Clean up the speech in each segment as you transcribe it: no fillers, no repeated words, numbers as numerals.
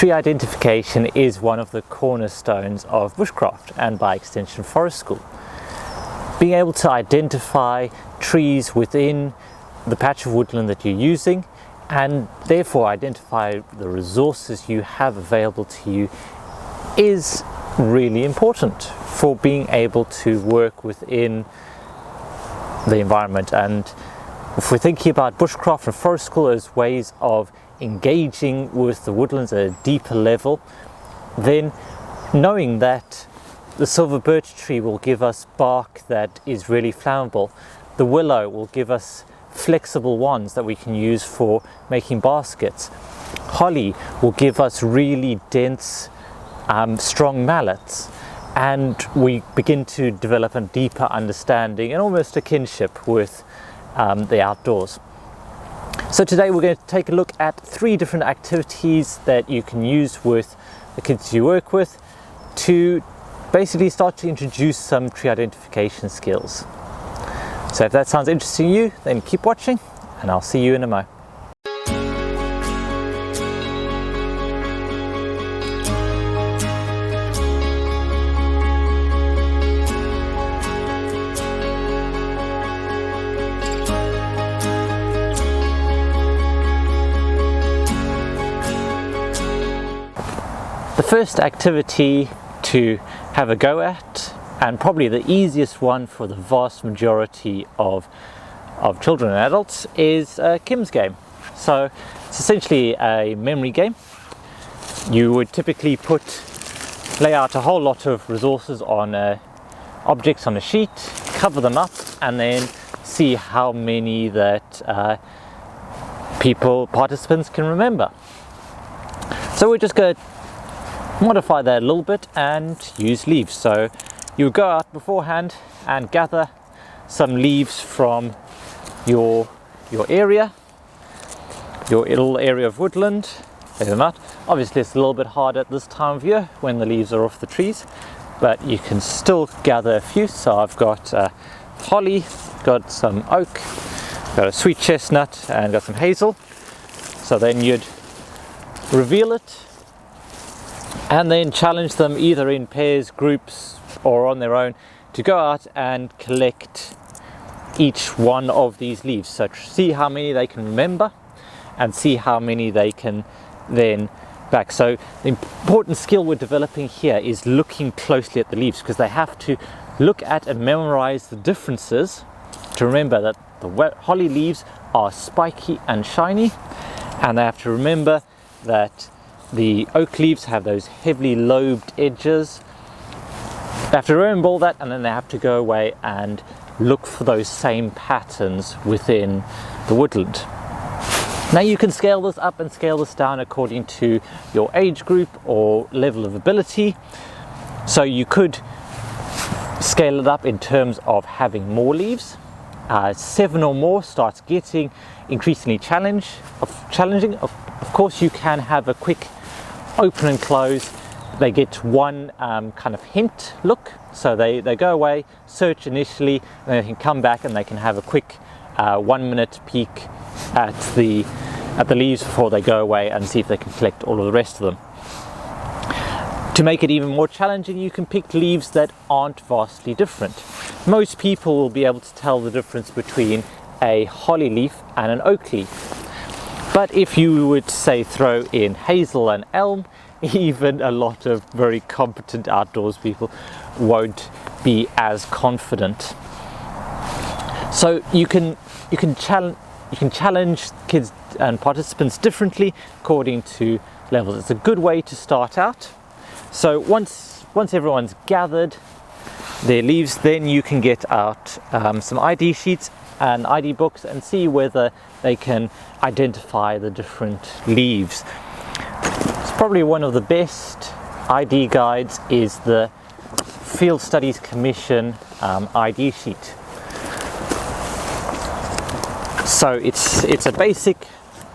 Tree identification is one of the cornerstones of bushcraft and by extension forest school. Being able to identify trees within the patch of woodland that you're using and therefore identify the resources you have available to you is really important for being able to work within the environment. And if we're thinking about bushcraft and forest school as ways of engaging with the woodlands at a deeper level, then knowing that the silver birch tree will give us bark that is really flammable, the willow will give us flexible wands that we can use for making baskets, holly will give us really dense strong mallets, and we begin to develop a deeper understanding and almost a kinship with the outdoors. So today we're going to take a look at 3 different activities that you can use with the kids you work with to basically start to introduce some tree identification skills. So if that sounds interesting to you, then keep watching and I'll see you in a mo. The first activity to have a go at, and probably the easiest one for the vast majority of children and adults, is Kim's game. So it's essentially a memory game. You would typically lay out a whole lot of resources on objects on a sheet, cover them up, and then see how many that participants can remember. So we're just going to modify that a little bit and use leaves. So you would go out beforehand and gather some leaves from your area, your little area of woodland. Lay them out. Obviously it's a little bit hard at this time of year when the leaves are off the trees, but you can still gather a few. So I've got holly, got some oak, got a sweet chestnut, and got some hazel. So then you'd reveal it and then challenge them either in pairs, groups, or on their own to go out and collect each one of these leaves. So see how many they can remember and see how many they can then back. So the important skill we're developing here is looking closely at the leaves, because they have to look at and memorize the differences to remember that the holly leaves are spiky and shiny, and they have to remember that the oak leaves have those heavily lobed edges. They have to remember all that, and then they have to go away and look for those same patterns within the woodland. Now you can scale this up and scale this down according to your age group or level of ability. So you could scale it up in terms of having more leaves. 7 or more starts getting increasingly challenging. Of course you can have a quick open and close. They get one kind of hint look, so they go away, search initially, and then they can come back and they can have a quick 1 minute peek at the leaves before they go away and see if they can collect all of the rest of them. To make it even more challenging, you can pick leaves that aren't vastly different. Most people will be able to tell the difference between a holly leaf and an oak leaf. But if you would say throw in hazel and elm, even a lot of very competent outdoors people won't be as confident. So you can challenge kids and participants differently according to levels. It's a good way to start out. So once everyone's gathered their leaves, then you can get out some ID sheets and ID books and see whether they can identify the different leaves. It's probably one of the best ID guides is the Field Studies Commission ID sheet. So it's a basic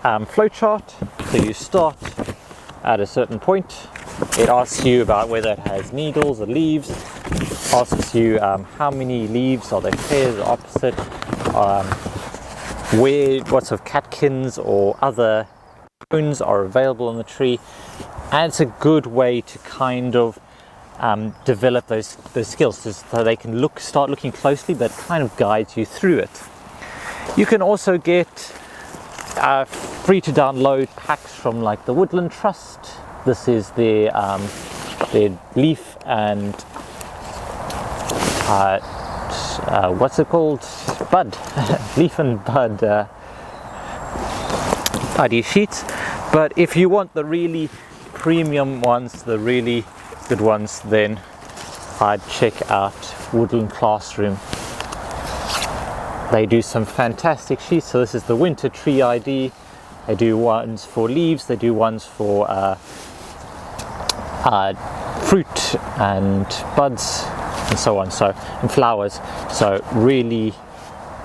flowchart. So you start at a certain point. It asks you about whether it has needles or leaves. Asks you how many leaves, are they pairs or opposite, what sort of catkins or other cones are available on the tree, and it's a good way to kind of develop those skills so they can start looking closely, but kind of guides you through it. You can also get free to download packs from like the Woodland Trust. This is their leaf and what's it called? Bud. Leaf and bud ID sheets. But if you want the really premium ones, the really good ones, then I'd check out Woodland Classroom. They do some fantastic sheets. So this is the winter tree ID. They do ones for leaves, they do ones for fruit and buds and so on, and flowers. So really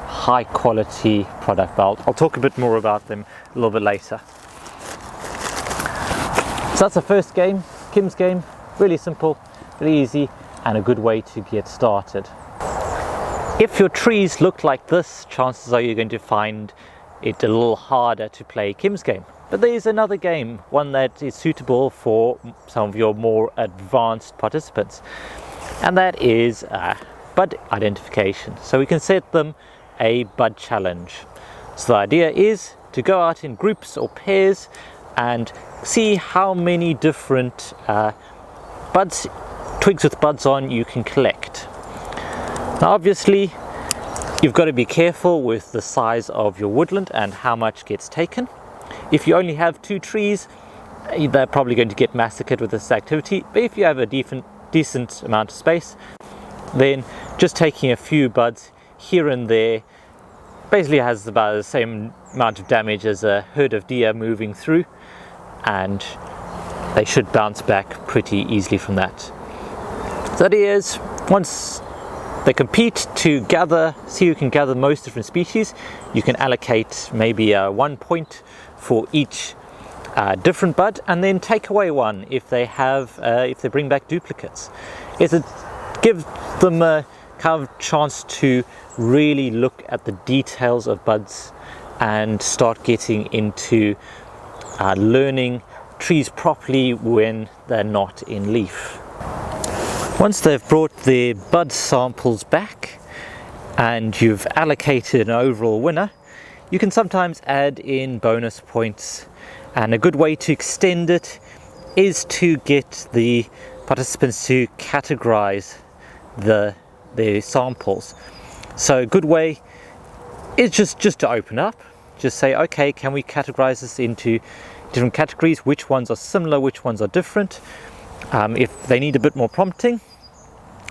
high quality product. But I'll talk a bit more about them a little bit later. So that's the first game, Kim's game. Really simple, really easy, and a good way to get started. If your trees look like this, chances are you're going to find it a little harder to play Kim's game. But there's another game, one that is suitable for some of your more advanced participants, and that is bud identification. So we can set them a bud challenge. So the idea is to go out in groups or pairs and see how many different twigs with buds on you can collect. Now obviously you've got to be careful with the size of your woodland and how much gets taken. If you only have 2 trees, they're probably going to get massacred with this activity. But if you have a decent amount of space, then just taking a few buds here and there basically has about the same amount of damage as a herd of deer moving through, and they should bounce back pretty easily from that. So the idea is, once they compete to see who can gather most different species, you can allocate maybe 1 point for each different bud, and then take away 1 if they bring back duplicates. It gives them a kind of chance to really look at the details of buds and start getting into learning trees properly when they're not in leaf. Once they've brought their bud samples back and you've allocated an overall winner, you can sometimes add in bonus points, and a good way to extend it is to get the participants to categorize their samples. So a good way is just to open up, just say, okay, can we categorize this into different categories? Which ones are similar, which ones are different? If they need a bit more prompting,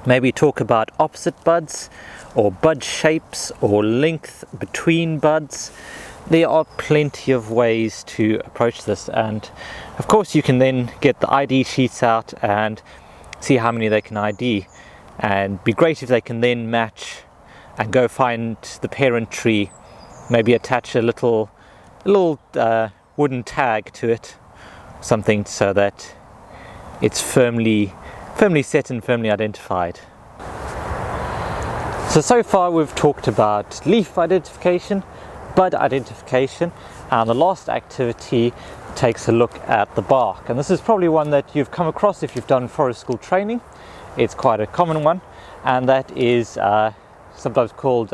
maybe talk about opposite buds or bud shapes or length between buds. There are plenty of ways to approach this, and of course you can then get the ID sheets out and see how many they can ID, and be great if they can then match and go find the parent tree, maybe attach a little wooden tag to it, something so that it's firmly set and firmly identified. So far we've talked about leaf identification, bud identification, and the last activity takes a look at the bark. And this is probably one that you've come across if you've done forest school training. It's quite a common one, and that is sometimes called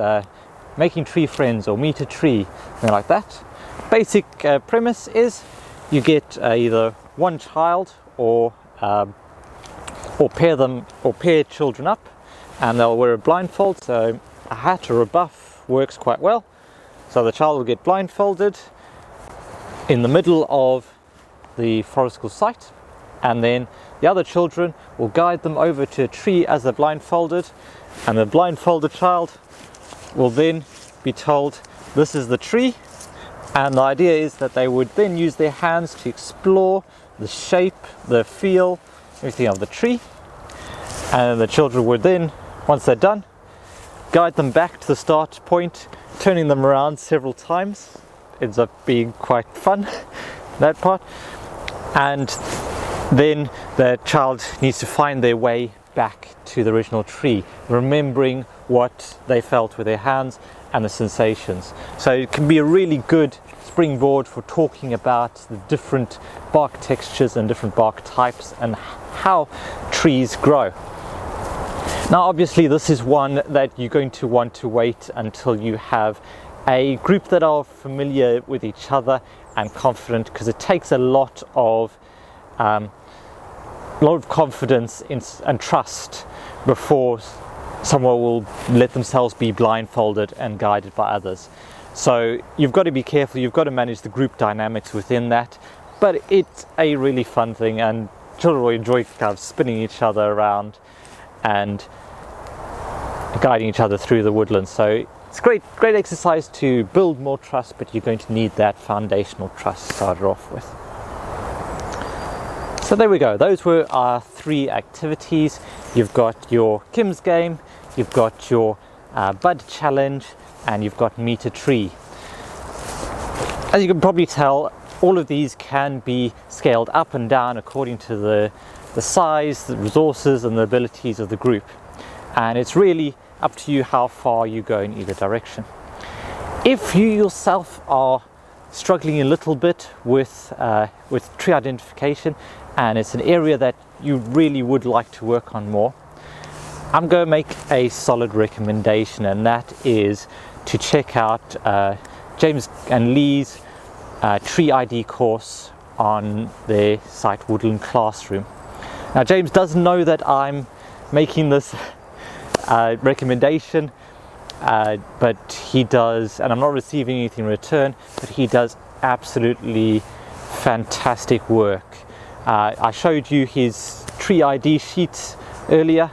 making tree friends or meet a tree, something like that. Basic premise is you get either one child or pair children up, and they'll wear a blindfold. So a hat or a buff works quite well. So the child will get blindfolded in the middle of the forest school site, and then the other children will guide them over to a tree as they're blindfolded, and the blindfolded child will then be told this is the tree. And the idea is that they would then use their hands to explore the shape, the feel, everything of the tree, and the children would then, once they're done, guide them back to the start point, turning them around several times. Ends up being quite fun, that part. And then the child needs to find their way back to the original tree, remembering what they felt with their hands and the sensations. So it can be a really good springboard for talking about the different bark textures and different bark types and how trees grow. Now obviously this is one that you're going to want to wait until you have a group that are familiar with each other and confident, because it takes a lot of confidence and trust before someone will let themselves be blindfolded and guided by others. So you've got to be careful, you've got to manage the group dynamics within that, but it's a really fun thing, and children will enjoy kind of spinning each other around and guiding each other through the woodland. So it's great exercise to build more trust, but you're going to need that foundational trust started off with. So there we go, those were our 3 activities. You've got your Kim's game, you've got your bud challenge, and you've got meet a tree. As you can probably tell, all of these can be scaled up and down according to the size, the resources and the abilities of the group. And it's really up to you how far you go in either direction. If you yourself are struggling a little bit with tree identification, and it's an area that you really would like to work on more, I'm going to make a solid recommendation, and that is to check out James and Lee's Tree ID course on their site Woodland Classroom. Now James doesn't know that I'm making this recommendation, but he does, and I'm not receiving anything in return, but he does absolutely fantastic work. I showed you his tree ID sheets earlier.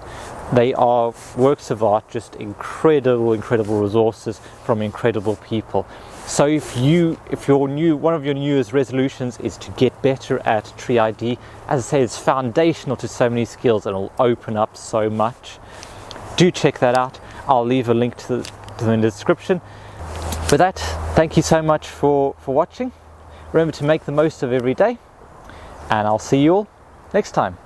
They are works of art, just incredible resources from incredible people. So if you're new, one of your New Year's resolutions is to get better at tree ID, as I say, it's foundational to so many skills and it'll open up so much. Do check that out. I'll leave a link to the description. With that, thank you so much for watching. Remember to make the most of every day, and I'll see you all next time.